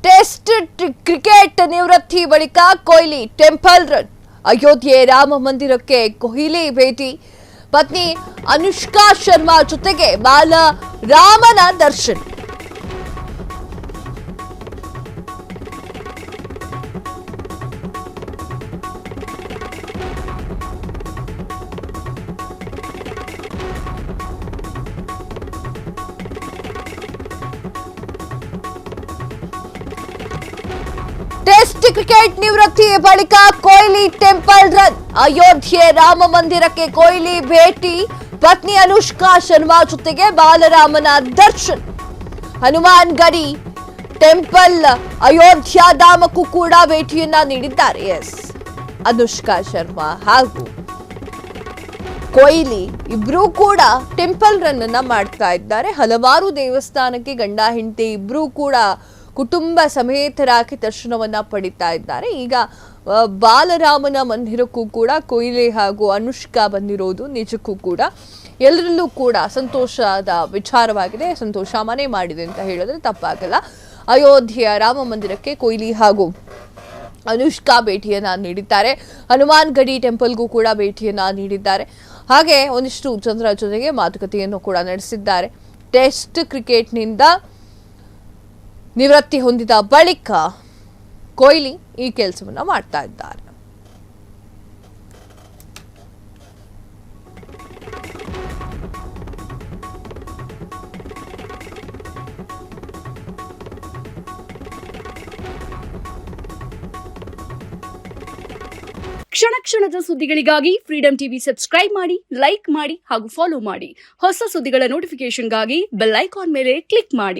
Test cricket ನಿವೃತ್ತಿ ಬಳಿಕ Kohli temple run. Ayodhya Rama ಮಂದಿರಕ್ಕೆ ಕೊಹ್ಲಿ ಭೇಟಿ. ಪತ್ನಿ ಅನುಷ್ಕಾ ಶರ್ಮಾ ಜೊತೆಗೆ ಬಾಲ ರಾಮನ ದರ್ಶನ. ಟೆಸ್ಟ್ ಕ್ರಿಕೆಟ್ ನಿವೃತ್ತಿ ಬಳಿಕ ಕೊಹ್ಲಿ ಟೆಂಪಲ್ ರನ್. ಅಯೋಧ್ಯೆ ರಾಮ ಮಂದಿರಕ್ಕೆ ಕೊಹ್ಲಿ ಭೇಟಿ. ಪತ್ನಿ ಅನುಷ್ಕಾ ಶರ್ಮಾ ಜೊತೆಗೆ ಬಾಲರಾಮನ ದರ್ಶನ್. ಹನುಮಾನ್ ಗಡಿ ಟೆಂಪಲ್ ಅಯೋಧ್ಯಾಧಾಮಕ್ಕೂ ಕೂಡ ಭೇಟಿಯನ್ನ ನೀಡಿದ್ದಾರೆ. ಅನುಷ್ಕಾ ಶರ್ಮಾ ಹಾಗೂ ಕೊಹ್ಲಿ ಇಬ್ರು ಕೂಡ ಟೆಂಪಲ್ ರನ್ ಅನ್ನ ಮಾಡ್ತಾ ಇದ್ದಾರೆ. ಹಲವಾರು ದೇವಸ್ಥಾನಕ್ಕೆ ಗಂಡ ಹೆಂಡತಿ ಇಬ್ರು ಕೂಡ ಕುಟುಂಬ ಸಮೇತರಾಗಿ ದರ್ಶನವನ್ನ ಪಡಿತಾ ಇದ್ದಾರೆ. ಈಗ ಬಾಲರಾಮನ ಮಂದಿರಕ್ಕೂ ಕೂಡ ಕೊಹ್ಲಿ ಹಾಗೂ ಅನುಷ್ಕಾ ಬಂದಿರೋದು ನಿಜಕ್ಕೂ ಕೂಡ ಎಲ್ಲರಲ್ಲೂ ಕೂಡ ಸಂತೋಷದ ವಿಚಾರವಾಗಿದೆ. ಸಂತೋಷ ಮನೆ ಮಾಡಿದೆ ಅಂತ ಹೇಳಿದ್ರೆ ತಪ್ಪಾಗಲ್ಲ. ಅಯೋಧ್ಯೆಯ ರಾಮ ಮಂದಿರಕ್ಕೆ ಕೊಹ್ಲಿ ಹಾಗೂ ಅನುಷ್ಕಾ ಭೇಟಿಯನ್ನ ನೀಡಿದ್ದಾರೆ. ಹನುಮಾನ್ ಗಡಿ ಟೆಂಪಲ್ಗೂ ಕೂಡ ಭೇಟಿಯನ್ನ ನೀಡಿದ್ದಾರೆ. ಹಾಗೆ ಒಂದಿಷ್ಟು ಜನರ ಜೊತೆಗೆ ಮಾತುಕತೆಯನ್ನು ಕೂಡ ನಡೆಸಿದ್ದಾರೆ. ಟೆಸ್ಟ್ ಕ್ರಿಕೆಟ್ನಿಂದ ನಿವೃತ್ತಿ ಹೊಂದಿದ ಬಳಿಕ ಕೊಹ್ಲಿ ಈ ಕೆಲಸವನ್ನ ಮಾಡ್ತಾ ಇದ್ದಾರೆ. ಕ್ಷಣ ಕ್ಷಣದ ಸುದ್ದಿಗಳಿಗಾಗಿ ಫ್ರೀಡಂ ಟಿವಿ ಸಬ್ಸ್ಕ್ರೈಬ್ ಮಾಡಿ, ಲೈಕ್ ಮಾಡಿ ಹಾಗೂ ಫಾಲೋ ಮಾಡಿ. ಹೊಸ ಸುದ್ದಿಗಳ ನೋಟಿಫಿಕೇಶನ್ಗಾಗಿ ಬೆಲ್ ಐಕಾನ್ ಮೇಲೆ ಕ್ಲಿಕ್ ಮಾಡಿ.